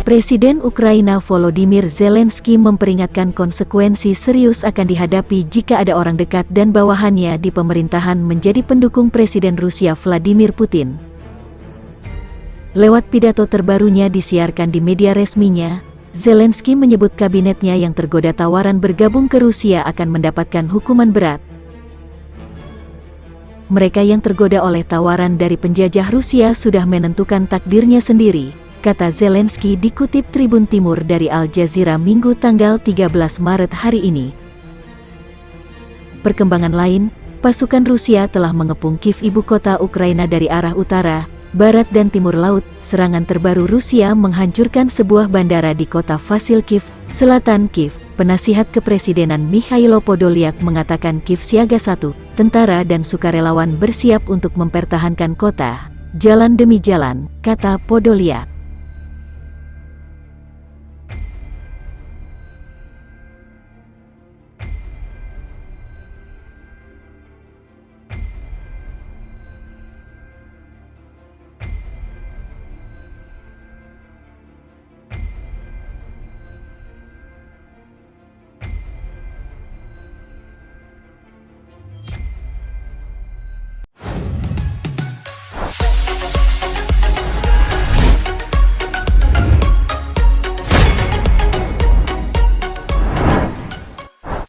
Presiden Ukraina Volodymyr Zelensky memperingatkan konsekuensi serius akan dihadapi jika ada orang dekat dan bawahannya di pemerintahan menjadi pendukung Presiden Rusia Vladimir Putin. Lewat pidato terbarunya disiarkan di media resminya, Zelensky menyebut kabinetnya yang tergoda tawaran bergabung ke Rusia akan mendapatkan hukuman berat. Mereka yang tergoda oleh tawaran dari penjajah Rusia sudah menentukan takdirnya sendiri, kata Zelensky dikutip Tribun Timur dari Al Jazeera Minggu tanggal 13 Maret hari ini. Perkembangan lain, pasukan Rusia telah mengepung Kiev, ibu kota Ukraina, dari arah utara, barat dan timur laut. Serangan terbaru Rusia menghancurkan sebuah bandara di kota Vasilkiv, selatan Kiev. Penasihat Kepresidenan Mikhailo Podolyak mengatakan Kiev siaga 1, tentara dan sukarelawan bersiap untuk mempertahankan kota, jalan demi jalan, kata Podolyak.